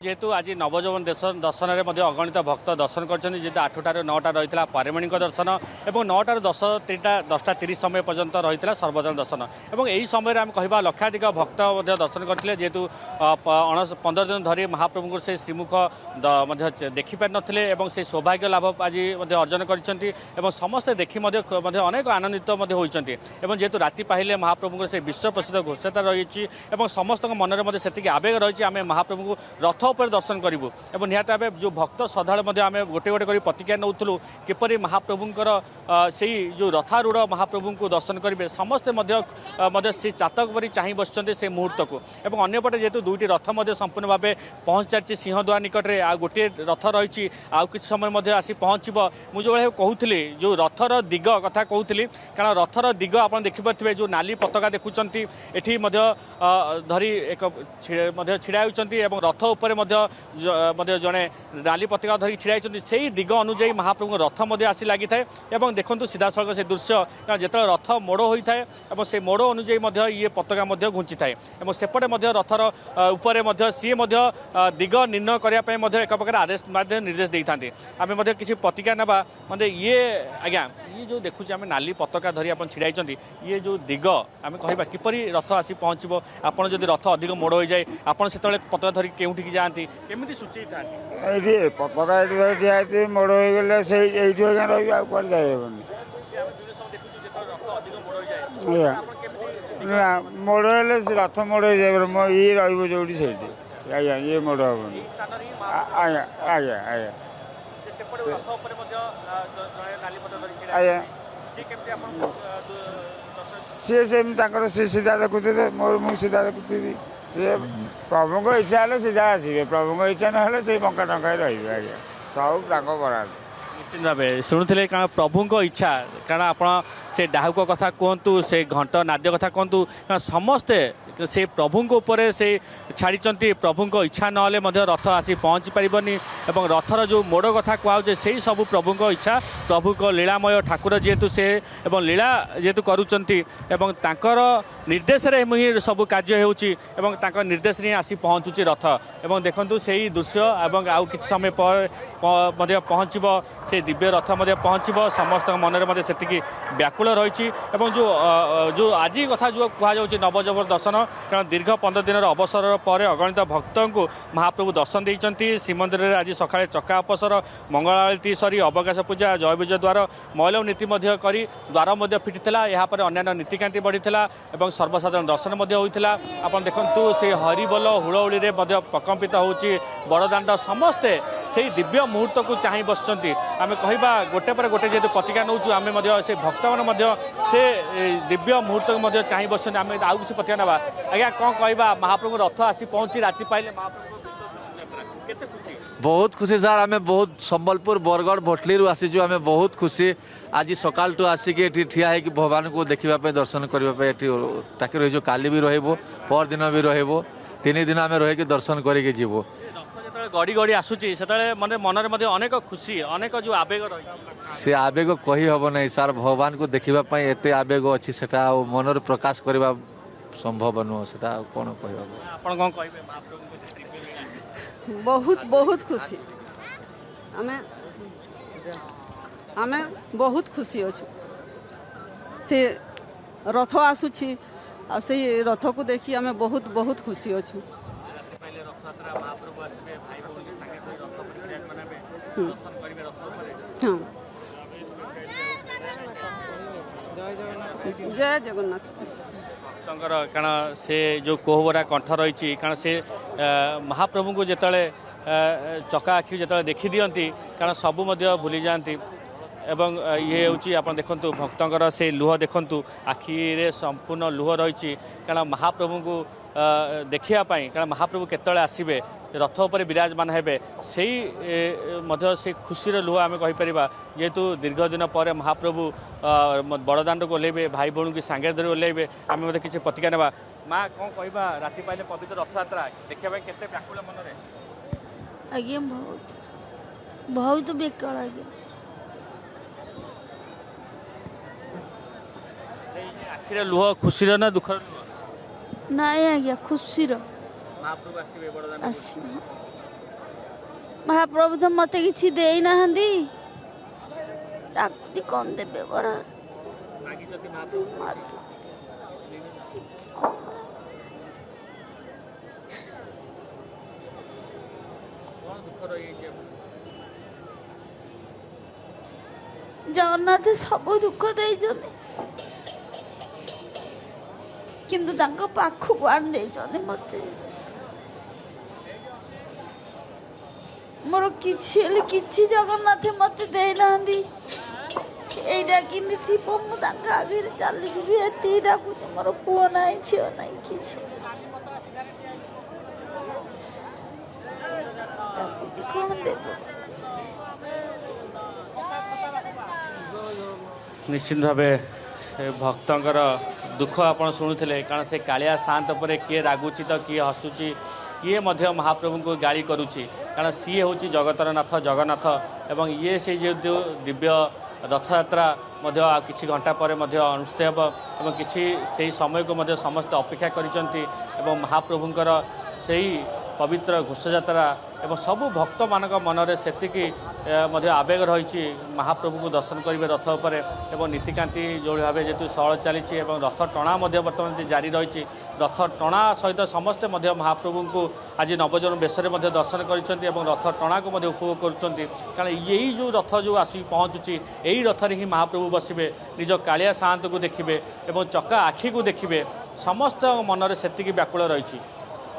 जेहेतु आज नवजोवन दर्शन में अगणित भक्त दर्शन कर आठटार 9टा रही है पारिमणिक दर्शन और 9टार 10:30 समय पर्यंत रही है सर्वजन दर्शन और यही समय आम कह लक्षाधिक भक्त दर्शन करते जेहेतु 15 दिन धरी महाप्रभु से श्रीमुख देखिपार नथिले से सौभाग्य लाभ आज अर्जन कर समस्ते देखी अनेक आनंदित होती जेहेतु राति पाइले महाप्रभु से विश्व प्रसिद्ध घोषता रही समस्त मन में से आवेग रही आम महाप्रभु रथ पर दर्शन करूँ और निहत भाव जो भक्त श्रद्धा आम गोटे गोटे कर प्रतिज्ञा नौलू किपरि महाप्रभुंर से जो रथारूढ़ महाप्रभु को दर्शन करेंगे समस्ते से चातक परी चाह बस से मुहूर्त को और अंपटे जेहेतु दुईटी रथ संपूर्ण भाव पहुँच सारी सिंहद्वार निकट में आ गोटे रथ रही कि समय आसी पहुँचब मुझे जो भाई कहूली जो रथर दिग कथा कहूली कारण रथर दिग आप देखिपे जो नाली पताका देखुंट ये धरी एक छिड़ा होती रथ उपर जड़े नाली पताका धरी छिड़ाई से दिग अनुजाई महाप्रभु रथ आसी लगी था देखो सीधा सड़क से दृश्य जो रथ मोड़ होता है से मोड़ अनुजाई ये पताका घुंची थाए सेपटे रथर उपर सी दिग निर्णय करने एक प्रकार आदेश निर्देश दे था आम किसी प्रतिज्ञा ना मतलब ये आज्ञा ये जो देखुचे आम नाली पताका धरी आप छिड़ाई ये जो दिग आम कह किपरि रथ आसी पहुँचब आपड़ जब रथ अधिक मोड़ हो जाए आपड़ से पताका धरी के जाती केमी सूचे था पताका ठिया मोड़ हो गले से रही जाइबनी मोड़ से रथ मोड़ हो जाए ये रोटी से आज्ञा ये मोड़ हेनी आज्ञा आज्ञा आज्ञा आज्ञा सी से सीधा देखुथे मोर मु सीधा देखुथी सी प्रभु इच्छा है सीधा आसवे प्रभु इच्छा ना से बंका टंका रही आज्ञा सब बराद निश्चित भाव शुणुले कारण प्रभु इच्छा कारण आप से डाहुक कथा कहतु से घंट नाद्य कथा कहतु कारण समस्ते से प्रभु ऊपर से छाड़ी प्रभु इच्छा ना रथ आसी पहुँची पारनी और रथर जो मोड़ कथा कहुचे से सब प्रभु इच्छा प्रभु को लीलामय ठाकुर जेहेतु से लीला जेहेतु कर निर्देश ही सब कार्य हो निर्देश ही आसी पहुँचुची रथ और देखु से दृश्य और आउ कि समय पर पहुँचब से दिव्य रथ पहुँचब समस्त मन में से व्याकुल रही जो आज कथा जो कहुच्छे नवजोवन दर्शन कारण दीर्घ 15 दिन अवसर पर अगणित भक्त को महाप्रभु दर्शन देते श्रीमंदिर में आज सका चक्का अपसर मंगल आरती सरी अवकाश पूजा जय विजय द्वार मैलव नीति कर द्वार फिटिला यापर अन्य नीतिकांति बढ़ीला और सर्वसाधारण दर्शन होता आप देखु से हरिबोल हुड़हुड़ी प्रकम्पित होची बड़दाण्ड समस्ते से दिव्य मुहूर्त को चाह बस आम कह गोटे पर गोटे जेहतु प्रतिज्ञा नौ आम से भक्त मैंने से दिव्य मुहूर्त को चाह बस आम आउ किसी प्रतिज्ञा ना आज्ञा कौन कहवा महाप्रभु रथ आसी पहुँची राति पाइले महाप्रभु खुशी बहुत खुशी सार आम बहुत संबलपुर बरगढ़ भोटली आसीचु आम बहुत खुशी आज सकाल टू आसिक ठिया है भगवान को देखापी दर्शन करने ताकि रही काली भी रर दिन भी रीन दिन आम रही दर्शन करके जीवो गड़ी गड़ी आसूची से मन में अनेक खुशी अनेक जो आवेग रही से आवेग कही हम ना सार भगवान को देखापी एत आवेग अच्छी से मन प्रकाश करने संभव नुह से कौन कह बहुत बहुत खुशी आमे बहुत खुशी अच्छु से रथ आसूची से रथ को देखी आमे बहुत बहुत खुशी अच्छु जय जगन्नाथ कारण से जो कोहबरा कंठ रही कारण से महाप्रभु को जिते चका आखि जो देखी दिखती कारण सबू भूली जाती एवं ये हूँ आप देखु भक्तर से लुह देखु आखिरे संपूर्ण लुह रही कारण महाप्रभु को देखापी कारण महाप्रभु केतले आसबे रथ उपर विराजमान हेबे से खुशी लुह आम कहीपर जेहेतु दीर्घ दिन पर महाप्रभु बड़दाण्ड को ओह्लैबे भाई भौणी की सांगे धरी ओह्लैबे आम किसी प्रतिज्ञा ना माँ कौन कहवा राति पाइले पवित्र रथयात्रा देखा केते व्याकुल मन में आज्ञा बहुत बेकार आज्ञा आखिरे लुह खुशी ना दुखर लुह ନାଇଁ ଆଜ୍ଞା ଖୁସିର महाप्रभु आसबे बड़दान ଆସି ମହାପ୍ରଭୁ ତ ମୋତେ କିଛି ଦେଇନାହାନ୍ତି ଡାକୁଛି କ'ଣ ଦେବେ ପରା ମତେ ଜଗନ୍ନାଥ ସବୁ ଦୁଃଖ ଦେଇଛନ୍ତି କିନ୍ତୁ ତାଙ୍କ ପାଖକୁ ଆଣି ଦେଇଛନ୍ତି ମୋତେ ମୋର କିଛି ହେଲେ କିଛି ଜଗନ୍ନାଥ ମୋତେ ଦେଇନାହାନ୍ତି এইটা কিন্তু থিব ମୁଁ ତାଙ୍କ ଆଗରେ ଚାଲିଯିବି ଏତିକି ଡାକୁଛି ମୋର ପୁଅ ନାହିଁ ଝିଅ ନାହିଁ କିଛି ଡାକୁଛି କ'ଣ ଦେବ ନିଶ୍ଚିତ ଭାବେ ସେ ଭକ୍ତଙ୍କର ଦୁଃଖ ଆପଣ ଶୁଣୁଥିଲେ କାରଣ ସେ କାଳିଆ ସାଆନ୍ତ ଉପରେ କିଏ ରାଗୁଛି ତ କିଏ ହସୁଛି କିଏ ମଧ୍ୟ ମହାପ୍ରଭୁଙ୍କୁ ଗାଳି କରୁଛି କାରଣ ସିଏ ହେଉଛି ଜଗତର ନାଥ ଜଗନ୍ନାଥ ଏବଂ ଇଏ ସେଇ ଯେଉଁ ଦିବ୍ୟ ରଥଯାତ୍ରା ମଧ୍ୟ ଆଉ କିଛି ଘଣ୍ଟା ପରେ ମଧ୍ୟ ଅନୁଷ୍ଠିତ ହେବ ଏବଂ କିଛି ସେହି ସମୟକୁ ମଧ୍ୟ ସମସ୍ତେ ଅପେକ୍ଷା କରିଛନ୍ତି ଏବଂ ମହାପ୍ରଭୁଙ୍କର ସେହି ପବିତ୍ର ଘୋଷଯାତ୍ରା ଏବଂ ସବୁ ଭକ୍ତମାନଙ୍କ ମନରେ ସେତିକି ମଧ୍ୟ ଆବେଗ ରହିଛି ମହାପ୍ରଭୁଙ୍କୁ ଦର୍ଶନ କରିବେ ରଥ ଉପରେ ଏବଂ ନୀତିକାନ୍ତି ଯେଉଁଭଳି ଭାବେ ଯେହେତୁ ସହଳ ଚାଲିଛି ଏବଂ ରଥ ଟଣା ମଧ୍ୟ ବର୍ତ୍ତମାନ ଜାରି ରହିଛି ରଥ ଟଣା ସହିତ ସମସ୍ତେ ମଧ୍ୟ ମହାପ୍ରଭୁଙ୍କୁ ଆଜି ନବଜନ୍ମ ବେଶରେ ମଧ୍ୟ ଦର୍ଶନ କରିଛନ୍ତି ଏବଂ ରଥ ଟଣାକୁ ମଧ୍ୟ ଉପଭୋଗ କରୁଛନ୍ତି କାରଣ ଏଇ ଯେଉଁ ରଥ ଯେଉଁ ଆସିକି ପହଞ୍ଚୁଛି ଏହି ରଥରେ ହିଁ ମହାପ୍ରଭୁ ବସିବେ ନିଜ କାଳିଆ ସାଆନ୍ତକୁ ଦେଖିବେ ଏବଂ ଚକା ଆଖିକୁ ଦେଖିବେ ସମସ୍ତଙ୍କ ମନରେ ସେତିକି ବ୍ୟାକୁଳ ରହିଛି।